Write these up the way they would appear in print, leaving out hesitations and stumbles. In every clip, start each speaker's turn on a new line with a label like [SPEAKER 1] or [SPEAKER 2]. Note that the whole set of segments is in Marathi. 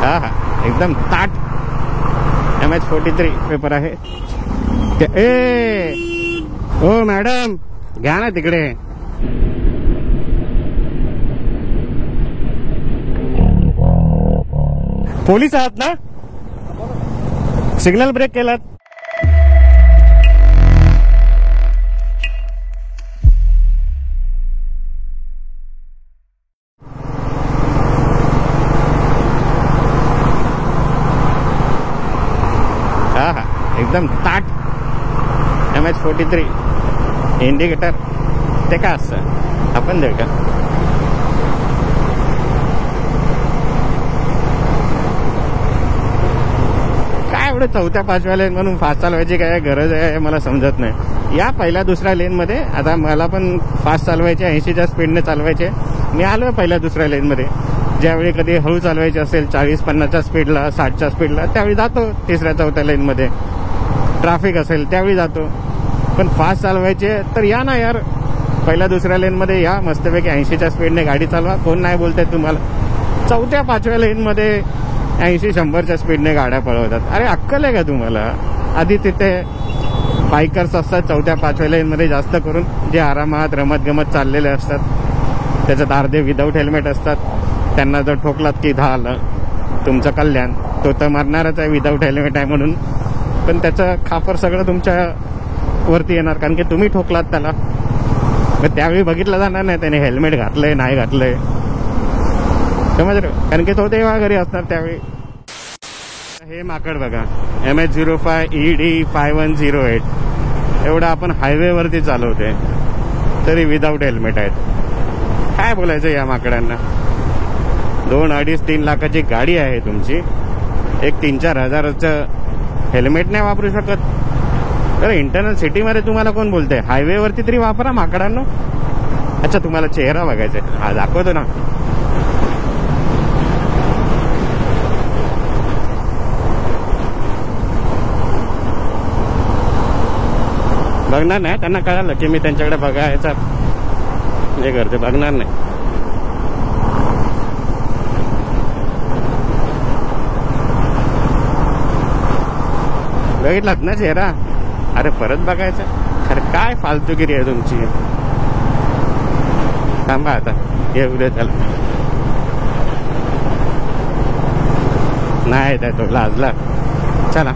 [SPEAKER 1] हा हा एकदम ताट MH43 पेपर आहे ओ मॅडम घ्या ना तिकडे. पोलीस आहात ना? सिग्नल ब्रेक केलात? हा हा एकदम ताट MH43 इंडिकेटर ते काय असतं आपण देऊ का? काय एवढं चौथ्या पाचव्या लेन म्हणून फास्ट चालवायची काय गरज आहे मला समजत नाही. या पहिल्या दुसऱ्या लेनमध्ये आता मला पण फास्ट चालवायचे 80च्या स्पीडने चालवायचे. मी आलो पहिल्या दुसऱ्या लेनमध्ये. ज्यावेळी कधी हळू चालवायची असेल 40-50च्या स्पीडला 60च्या स्पीडला त्यावेळी जातो तिसऱ्या चौथ्या लेनमध्ये. ट्रॅफिक असेल त्यावेळी जातो. पण फास्ट चालवायचे तर या ना यार पहिल्या दुसऱ्या लेनमध्ये या मस्तपैकी 80च्या स्पीडने गाडी चालवा. कोण नाही बोलतंय तुम्हाला. चौथ्या पाचव्या लेनमध्ये 80-100च्या स्पीडने गाड्या पळवतात. अरे अक्कल आहे का तुम्हाला? आधी तिथे बायकर्स असतात चौथ्या पाचव्या लेनमध्ये जास्त करून जे आरामात रमत गमत चाललेले असतात. त्याच्यात अर्धे विदाऊट हेल्मेट असतात. त्यांना जर ठोकलात की झालं तुमचं कल्याण. तो तर मारणारच आहे विदाऊट हेल्मेट आहे म्हणून. पण त्याचं खापर सगळं तुमच्या वरती येणार कारण की तुम्ही ठोकलात त्याला. मग त्यावेळी बघितलं जाणार नाही त्याने हेल्मेट घातलंय नाही घातलंय समजलं. कारण की तो तेव्हा घरी असणार त्यावेळी. हे माकड बघा MH05 ED5108 एवढं आपण हायवेवरती चालवते तरी विदाऊट हेल्मेट आहेत. काय बोलायचं या माकडांना. 2-2.5-3 लाखाची गाडी आहे तुमची. एक 3-4 हजाराचं हेल्मेट नाही वापरू शकत. तर इंटरनल सिटीमध्ये तुम्हाला कोण बोलतंय? हायवेवरती तरी वापरा माकडांनो. अच्छा तुम्हाला चेहरा बघायचा आहे? हा दाखवतो ना. बघणार नाही. त्यांना कळालं की मी त्यांच्याकडे बघायचा हे करते. बघणार नाही. बघितलात ना चेहरा? अरे परत बघायचं. अरे काय फालतूगिरी आहे तुमची. थांबा आता येऊ दे त्याला. नाही येत तो लाजला. चला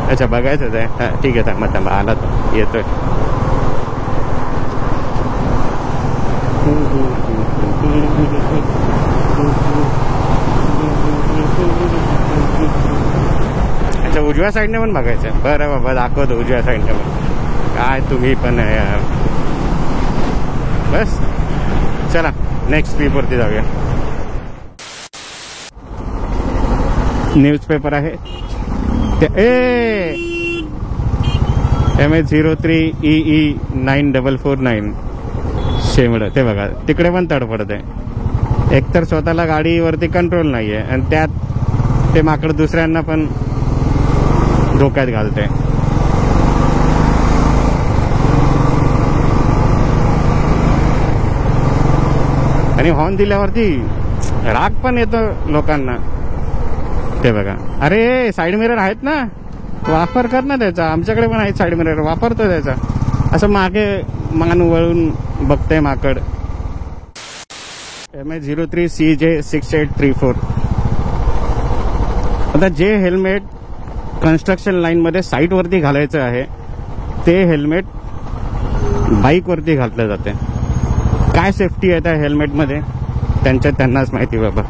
[SPEAKER 1] अच्छा बघायचंच आहे. हा ठीक आहे थांबा थांबा आला तो येतोय. अच्छा उजव्या साईडने पण बघायचं. बरं बाबा दाखवतो उजव्या साईडने पण. काय तुम्ही पण आहे यार. बस चला नेक्स्ट स्लीपवरती जाऊया. न्यूजपेपर आहे MH03 EE9449 शेमड. ते बघा तिकडे पण तडफडत आहे. एकतर स्वतःला गाडीवरती कंट्रोल नाही आहे आणि त्यात ते माकड दुसऱ्यांना पण धोक्यात घालते. आणि हॉर्न दिल्यावरती राग पण येतो लोकांना. ते बघा अरे साईड मिरर आहेत ना वापर कर ना त्याचा. आमच्याकडे पण आहेत साईड मिरर वापरतो त्याचा. असं मागे मान वळून बघतंय माकड. MH03 CJ6834. आता जे हेल्मेट कन्स्ट्रक्शन लाईनमध्ये साईटवरती घालायचं आहे ते हेल्मेट बाईकवरती घातलं जाते. काय सेफ्टी आहे त्या हेल्मेटमध्ये त्यांनाच माहिती बाबा.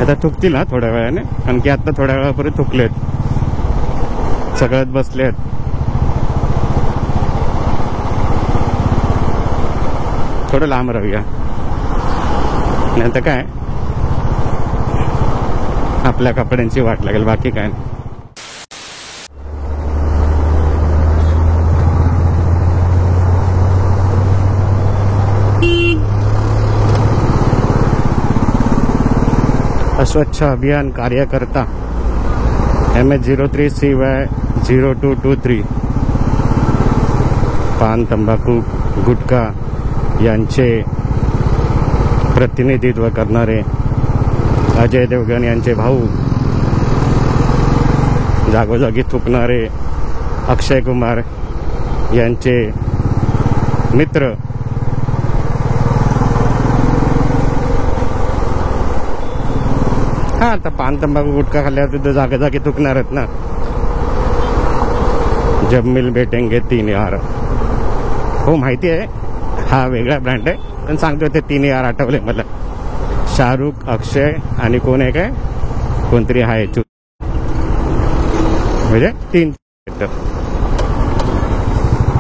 [SPEAKER 1] आता थुकतील ना थोड्या वेळाने कारण की आता थोड्या वेळापूर्वी थुकलेत. सगळ्यात बसलेत. थोडं लांब राहूया. नाही आता काय आपल्या कपड्यांची वाट लागेल बाकी काय नाही. अस्वच्छ अभियान कार्यकर्ता MH03CY0223 पान, तंबाखू, गुटखा यांचे प्रतिनिधित्व करणारे अजय देवगण यांचे भाऊ, जागोजागी थुकणारे अक्षय कुमार यांचे मित्र, हा आता पान, तंबाखू, गुटखा खाल्ल्यावर तिथं जागोजागी थुकणारच ना. जब मिल बेटेंगे 3 यार. हो माहिती आहे, हा वेगळा ब्रँड आहे, पण सांगतो ते 3 यार आठवले मला. शाहरुख, अक्षय आणि कोण आहे काय, कोणतरी आहे म्हणजे 3.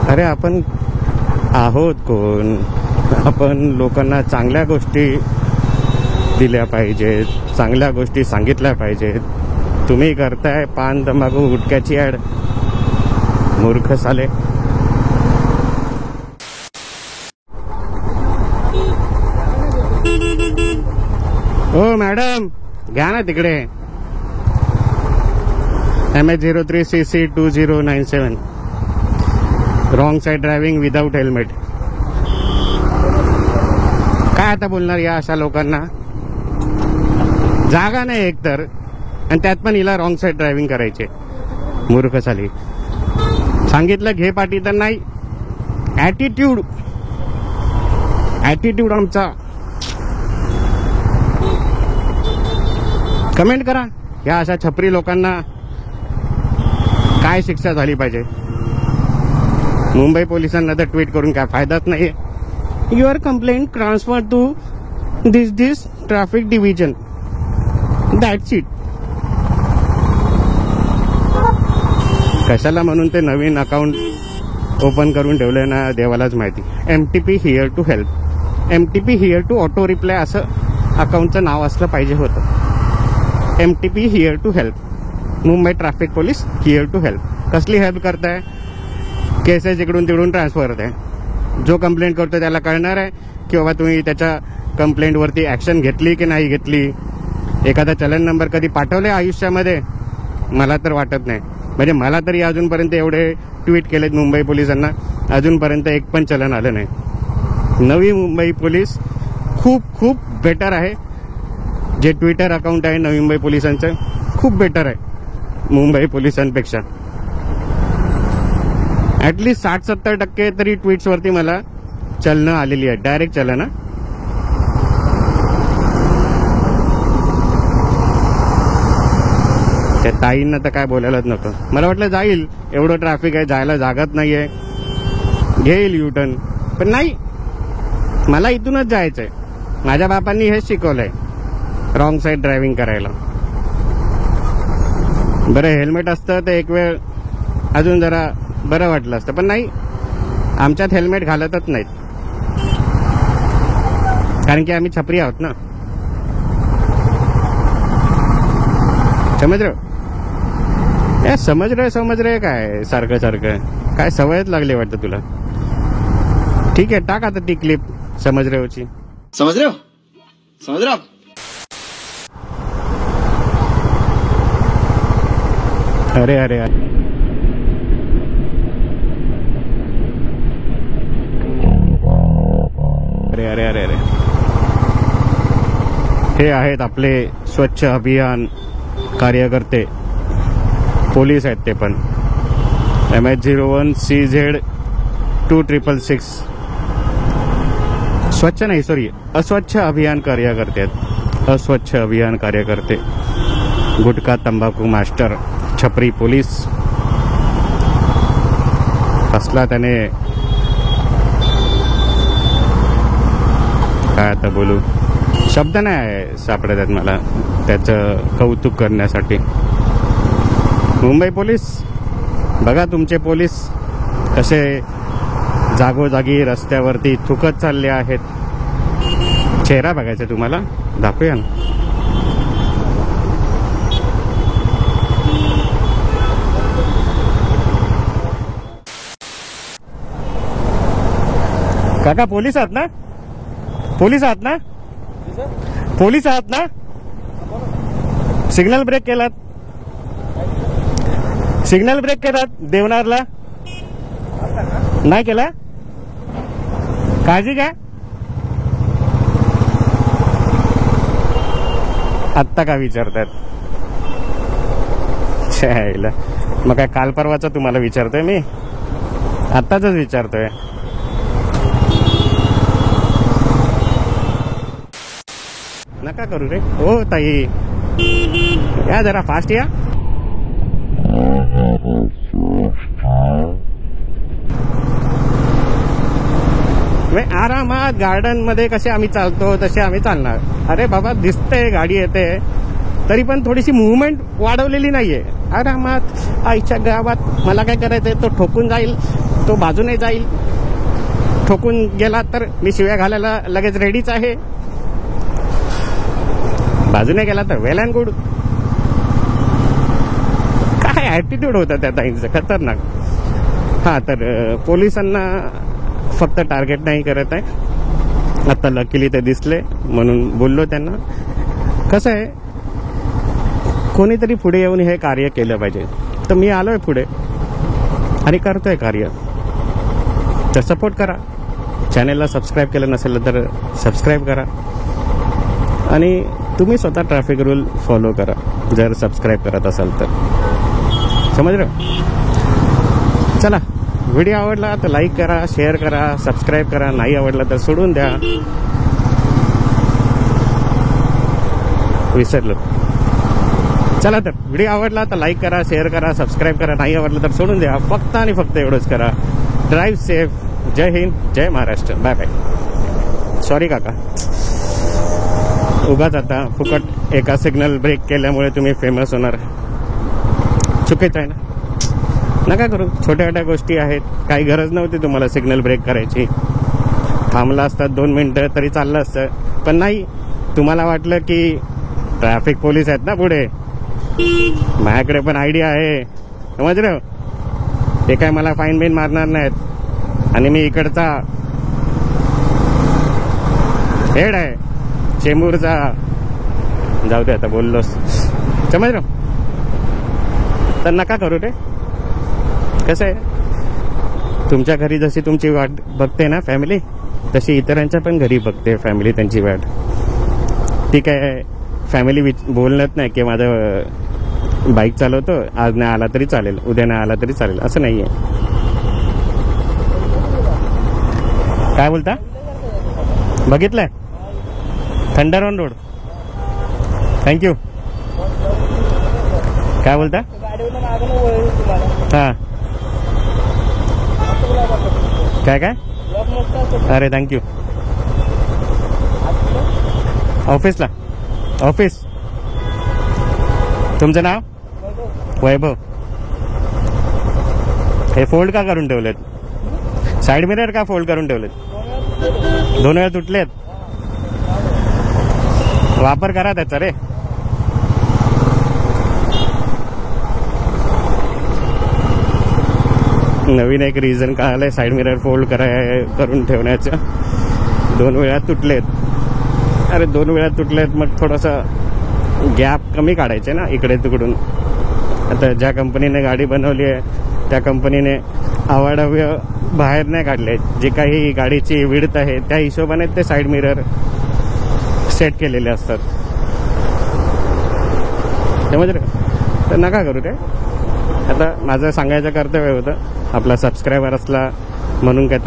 [SPEAKER 1] अरे आपण आहोत कोण? आपण लोकांना चांगल्या गोष्टी दिल्या पाहिजेत, चांगल्या गोष्टी सांगितल्या पाहिजेत. तुम्ही करताय पान, तंबाखू, गुटख्याची ॲड. मूर्ख साले. हो मॅडम, घ्या ना तिकडे. MH03CC2097 wrong side driving without helmet. काय आता बोलणार या अशा लोकांना? जागा नाही एकतर, आणि त्यात पण हिला रॉंग साईड ड्रायव्हिंग करायचे. मूर्ख साली. सांगितलं घे पाठी तर नाही. ॲटिट्यूड आमचा. कमेंट करा या अशा छपरी लोकांना काय शिक्षा झाली पाहिजे. मुंबई पोलिसांना तर ट्विट करून काय फायदाच नाहीये. Your complaint transfer to this traffic division. That's. कशाला म्हणून ते नवीन अकाउंट ओपन करून ठेवलंय ना देवालाच माहिती. MTP here to help, MTP here to auto reply असं अकाउंटचं नाव असलं पाहिजे होतं. MTP here to help, Mumbai traffic police here to help. कसली हेल्प करताय? केसेस इकडून तिकडून ट्रान्सफर होत आहे. जो कंप्लेंट करतो त्याला कळणार आहे की बाबा तुम्ही त्याच्या कंप्लेंटवरती ॲक्शन घेतली की नाही घेतली. एखादा चलन नंबर कधी पाठवले आयुष्यामध्ये? मला तर वाटत नाही. म्हणजे मला तरी अजूनपर्यंत एवढे ट्विट केलेत मुंबई पोलिसांना, अजूनपर्यंत एक पण चलन आलं नाही. नवी मुंबई पोलीस खूप खूप बेटर आहे. जे ट्विटर अकाउंट आहे नवी मुंबई पोलिसांचं खूप बेटर आहे मुंबई पोलिसांपेक्षा. ॲटलिस्ट 60-70% तरी ट्विट्सवरती मला चलनं आलेली आहे, डायरेक्ट चलन. त्या ताईंना तर काय बोलायलाच नव्हतं. मला वाटलं जाईल, एवढं ट्रॅफिक आहे, जायला जागाच नाही आहे, घेईल युटर्न. पण नाही, मला इथूनच जायचंय. माझ्या बापांनी हेच शिकवलंय, रॉंग साईड ड्रायव्हिंग करायला. बरं हेल्मेट असतं तर एक वेळ अजून जरा बरं वाटलं असतं, पण नाही, आमच्यात हेल्मेट घालतच नाहीत. कारण की आम्ही छपरी आहोत ना. समज रे काय सारखं सारखं काय सवयच लागली वाटतं तुला. ठीक आहे, टाक आता ती क्लिप समझ रहे हो. अरे अरे अरे अरे अरे अरे हे आहेत आपले स्वच्छ अभियान कार्यकर्ते, पोलीस आहेत ते पण. MH01CZ2666 स्वच्छ नाही, सॉरी, अस्वच्छ अभियान कार्यकर्ते आहेत. अस्वच्छ अभियान कार्यकर्ते, गुटखा तंबाखू मास्टर, छपरी पोलीस. कसला त्याने काय आता बोलू, शब्द नाही सापडत आहेत मला त्याचं कौतुक करण्यासाठी. मुंबई पोलीस बघा, तुमचे पोलीस कसे जागोजागी रस्त्यावरती थुकत चालले आहेत. चेहरा बघायचा तुम्हाला, दाखवूया ना. काका पोलीस आहात ना? पोलीस आहात ना? पोलीस आहात ना? सिग्नल ब्रेक केलात? सिग्नल ब्रेक केलात देवनारला नाही केला काळजी घ्या आत्ता का विचारतात छायला मग काय काल परवाचा तुम्हाला विचारतोय मी आत्ताच विचारतोय नका करू रे हो ताई या जरा फास्ट या आरामात गार्डन मध्ये कसे आम्ही चालतो तसे आम्ही चालणार अरे बाबा दिसतंय गाडी येते तरी पण थोडीशी मुवमेंट वाढवलेली नाहीये आरामात आईच्या गावात मला काय करायचंय तो ठोकून जाईल तो बाजूने जाईल ठोकून गेला तर मी शिव्या घालायला लगेच रेडीच आहे बाजूने गेला तर वेल अँड गुड काय ऍटिट्यूड होता त्या ताईंचं खतरनाक हा तर पोलिसांना फक्त टार्गेट नाही करत आहे आता लकीली ते दिसले म्हणून बोललो त्यांना कसं आहे कोणीतरी पुढे येऊन हे कार्य केलं पाहिजे तर मी आलोय पुढे आणि करतोय कार्य तर सपोर्ट करा चॅनेलला सबस्क्राईब केलं नसेल तर सबस्क्राईब करा आणि तुम्ही स्वतः ट्रॅफिक रूल फॉलो करा जर सबस्क्राईब करत असाल तर समजलं चला व्हिडिओ आवडला तर लाईक करा शेअर करा सबस्क्राईब करा नाही आवडला तर सोडून द्या विसरलो चला तर व्हिडिओ आवडला तर लाईक करा शेअर करा सबस्क्राईब करा नाही आवडलं तर सोडून द्या फक्त आणि फक्त एवढंच करा ड्राईव्ह सेफ जय हिंद जय महाराष्ट्र बाय बाय सॉरी काका उगाच आता फुकट एका सिग्नल ब्रेक केल्यामुळे तुम्ही फेमस होणार चुकीचं आहे ना नका करू छोट्या छोट्या गोष्टी आहेत काही गरज नव्हती तुम्हाला सिग्नल ब्रेक करायची थांबला असतात 2 मिनिटं तरी चाललं असतं पण नाही तुम्हाला वाटलं की ट्रॅफिक पोलीस आहेत ना पुढे माझ्याकडे पण आयडिया आहे समजलं ते काय मला फाईन बिन मारणार नाहीत आणि मी इकडचा हेड आहे चेंबूरचा जाऊ दे आता बोललोस समजलं तर नका करू रे कसं आहे तुमच्या घरी जशी तुमची वाट बघते ना फॅमिली तशी इतरांच्या पण घरी बघते फॅमिली त्यांची वाट ती काय फॅमिली बोलत नाही की माझं बाईक चालवतो आज नाही आला तरी चालेल उद्या नाही आला तरी चालेल असं नाही आहे काय बोलता बघितलंय थंडर ऑन रोड थँक्यू काय बोलता हां काय काय अरे थँक्यू ऑफिसला ऑफिस तुमचं नाव वैभव हे फोल्ड का करून ठेवलेत साईड मिरर का फोल्ड करून ठेवलेत 2 वेळा तुटलेत वापर करा त्याचा रे नवीन एक रिझन कळालंय साईड मिरर फोल्ड करून ठेवण्याचं 2 वेळा तुटलेत अरे 2 वेळा तुटलेत मग थोडासा गॅप कमी काढायचे ना इकडे तिकडून आता ज्या कंपनीने गाडी बनवली आहे त्या कंपनीने अवाढव्य बाहेर नाही काढले जे काही गाडीची विड्थ आहे त्या हिशोबाने ते साईड मिरर सेट केलेले असतात त्यामुळे तर नका करू रे आता माझं सांगायचं कर्तव्य होतं आपला सबस्क्रायबर असला म्हणून काय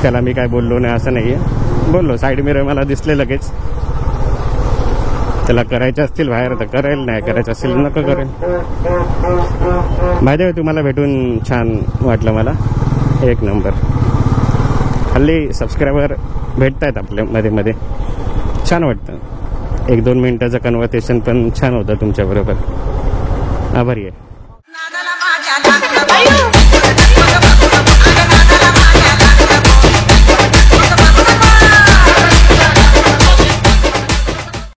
[SPEAKER 1] त्याला मी काय बोललो नाही असं नाही आहे बोललो साईड मिरर मला दिसले लगेच त्याला करायचे असतील बाहेर तर करेल नाही करायचं असेल नको करेल माहिती आहे तुम्हाला भेटून छान वाटलं मला 1 नंबर हल्ली सबस्क्रायबर भेटत आहेत आपल्या मध्ये मध्ये छान वाटतं 1-2 मिनिटाचं कन्व्हर्सेशन पण छान होतं तुमच्याबरोबर आभारी आहे